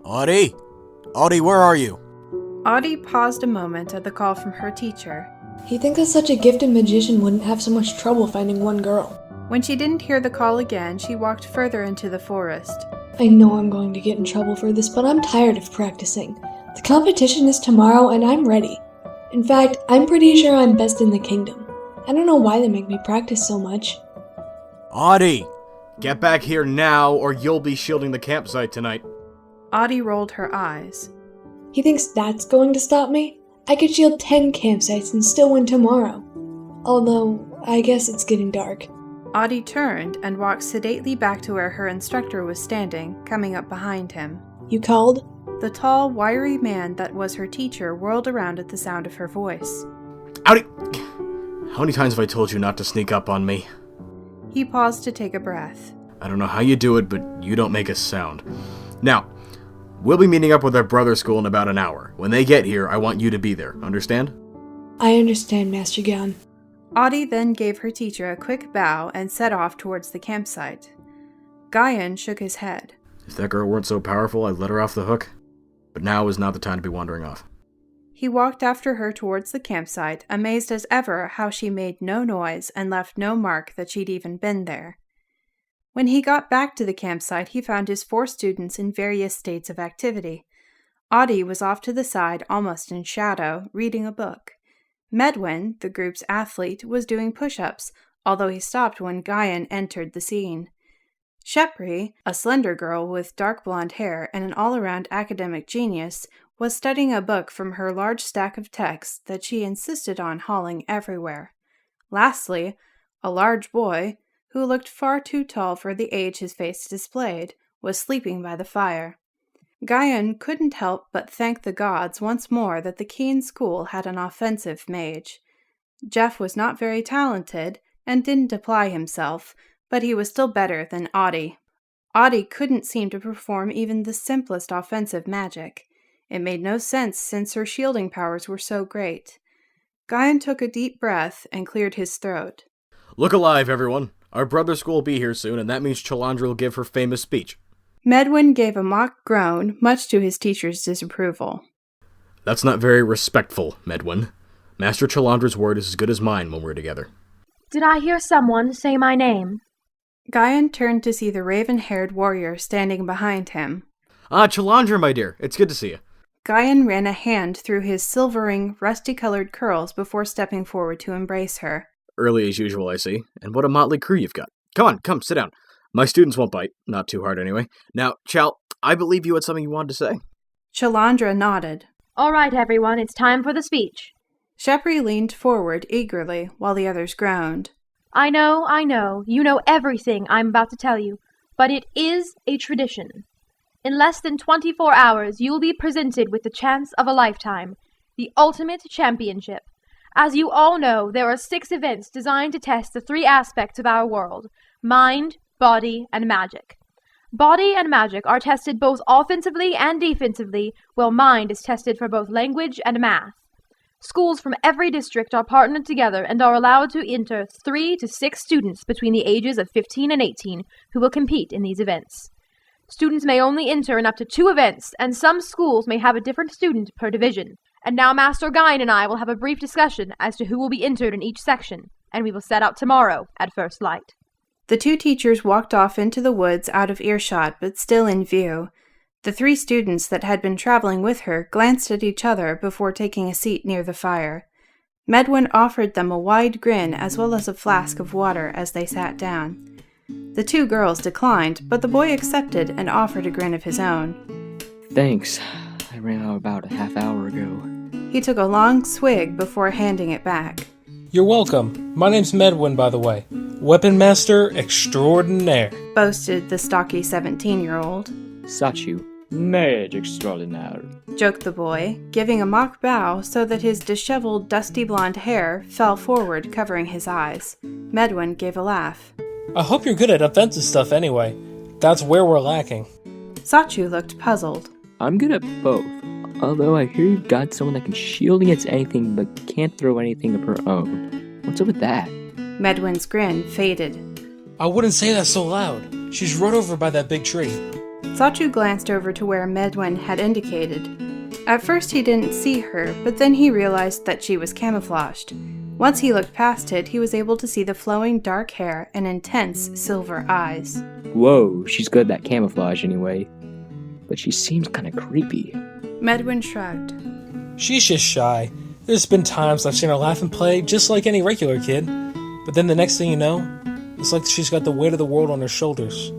Audie? Audie, where are you? Audie paused a moment at the call from her teacher. You'd think that such a gifted magician wouldn't have so much trouble finding one girl. When she didn't hear the call again, she walked further into the forest. I know I'm going to get in trouble for this, but I'm tired of practicing. The competition is tomorrow and I'm ready. In fact, I'm pretty sure I'm best in the kingdom. I don't know why they make me practice so much. Audie! Get back here now or you'll be shielding the campsite tonight. Audie rolled her eyes. He thinks that's going to stop me? I could shield 10 campsites and still win tomorrow. Although, I guess it's getting dark. Audie turned and walked sedately back to where her instructor was standing, coming up behind him. You called? The tall, wiry man that was her teacher whirled around at the sound of her voice. Audie! How many times have I told you not to sneak up on me? He paused to take a breath. I don't know how you do it, but you don't make a sound. Now, we'll be meeting up with our brother school in about an hour. When they get here, I want you to be there. Understand? I understand, Master Gan. Audie then gave her teacher a quick bow and set off towards the campsite. Guyan shook his head. If that girl weren't so powerful, I'd let her off the hook. But now is not the time to be wandering off. He walked after her towards the campsite, amazed as ever how she made no noise and left no mark that she'd even been there. When he got back to the campsite, he found his 4 students in various states of activity. Audie was off to the side, almost in shadow, reading a book. Medwin, the group's athlete, was doing push-ups, although he stopped when Guyan entered the scene. Shepri, a slender girl with dark blonde hair and an all-around academic genius, was studying a book from her large stack of texts that she insisted on hauling everywhere. Lastly, a large boy, who looked far too tall for the age his face displayed, was sleeping by the fire. Guyan couldn't help but thank the gods once more that the Keen school had an offensive mage. Jeff was not very talented and didn't apply himself, but he was still better than Audie. Audie couldn't seem to perform even the simplest offensive magic. It made no sense since her shielding powers were so great. Guyan took a deep breath and cleared his throat. Look alive, everyone. Our brother school will be here soon, and that means Chalandra will give her famous speech. Medwin gave a mock groan, much to his teacher's disapproval. That's not very respectful, Medwin. Master Chalandra's word is as good as mine when we're together. Did I hear someone say my name? Guyan turned to see the raven-haired warrior standing behind him. Ah, Chalandra, my dear. It's good to see you. Guyan ran a hand through his silvering, rusty-colored curls before stepping forward to embrace her. Early as usual, I see. And what a motley crew you've got. Come, sit down. My students won't bite. Not too hard, anyway. Now, Chal, I believe you had something you wanted to say. Chalandra nodded. All right, everyone, it's time for the speech. Shepri leaned forward eagerly, while the others groaned. I know, you know everything I'm about to tell you, but it is a tradition. In less than 24 hours, you will be presented with the chance of a lifetime, the ultimate championship. As you all know, there are 6 events designed to test the 3 aspects of our world: mind, body, and magic. Body and magic are tested both offensively and defensively, while mind is tested for both language and math. Schools from every district are partnered together and are allowed to enter 3 to 6 students between the ages of 15 and 18 who will compete in these events. Students may only enter in up to 2 events, and some schools may have a different student per division. And now Master Guyan and I will have a brief discussion as to who will be entered in each section, and we will set out tomorrow at first light. The 2 teachers walked off into the woods out of earshot, but still in view. The 3 students that had been traveling with her glanced at each other before taking a seat near the fire. Medwin offered them a wide grin as well as a flask of water as they sat down. The 2 girls declined, but the boy accepted and offered a grin of his own. Thanks. I ran out about a half hour ago. He took a long swig before handing it back. You're welcome. My name's Medwin, by the way. Weapon Master Extraordinaire. Boasted the stocky 17-year-old. Sachu, mage extraordinaire. Joked the boy, giving a mock bow so that his disheveled, dusty blonde hair fell forward, covering his eyes. Medwin gave a laugh. I hope you're good at offensive stuff anyway. That's where we're lacking. Sachu looked puzzled. I'm good at both. Although I hear you've got someone that can shield against anything but can't throw anything of her own. What's up with that? Medwin's grin faded. I wouldn't say that so loud. She's right over by that big tree. Sachu glanced over to where Medwin had indicated. At first he didn't see her, but then he realized that she was camouflaged. Once he looked past it, he was able to see the flowing dark hair and intense silver eyes. Whoa, she's good at that camouflage anyway. But she seems kinda creepy. Medwin shrugged. She's just shy. There's been times I've seen her laugh and play just like any regular kid. But then the next thing you know, it's like she's got the weight of the world on her shoulders.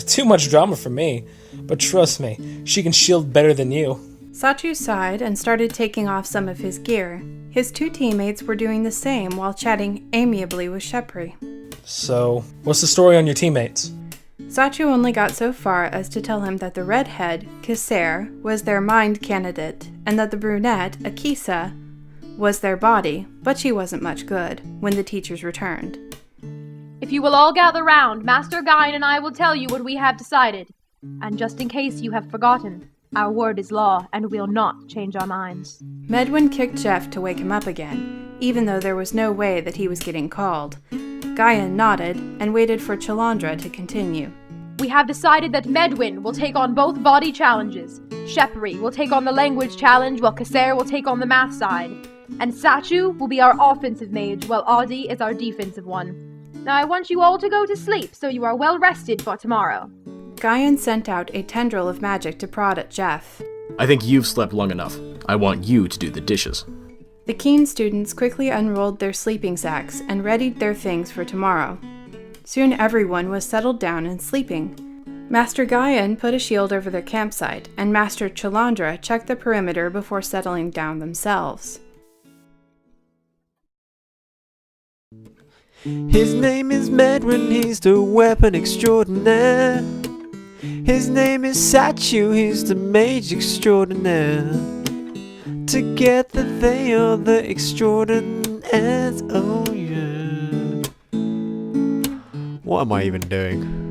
Too much drama for me. But trust me, she can shield better than you. Sachu sighed and started taking off some of his gear. His two teammates were doing the same while chatting amiably with Shepri. So, what's the story on your teammates? Sachu only got so far as to tell him that the redhead, Kisser, was their mind candidate, and that the brunette, Akisa, was their body, but she wasn't much good, when the teachers returned. If you will all gather round, Master Guyan and I will tell you what we have decided. And just in case you have forgotten, our word is law, and we'll not change our minds. Medwin kicked Jeff to wake him up again, even though there was no way that he was getting called. Guyan nodded and waited for Chalandra to continue. We have decided that Medwin will take on both body challenges. Shepri will take on the language challenge, while Kasser will take on the math side. And Sachu will be our offensive mage, while Audi is our defensive one. Now I want you all to go to sleep, so you are well rested for tomorrow. Guyan sent out a tendril of magic to prod at Jeff. I think you've slept long enough. I want you to do the dishes. The keen students quickly unrolled their sleeping sacks and readied their things for tomorrow. Soon everyone was settled down and sleeping. Master Guyan put a shield over their campsite, and Master Chalandra checked the perimeter before settling down themselves. His name is Medwin, he's the weapon extraordinaire. His name is Sachu, he's the mage extraordinaire. Together they are the extraordinaires, oh yeah. What am I even doing?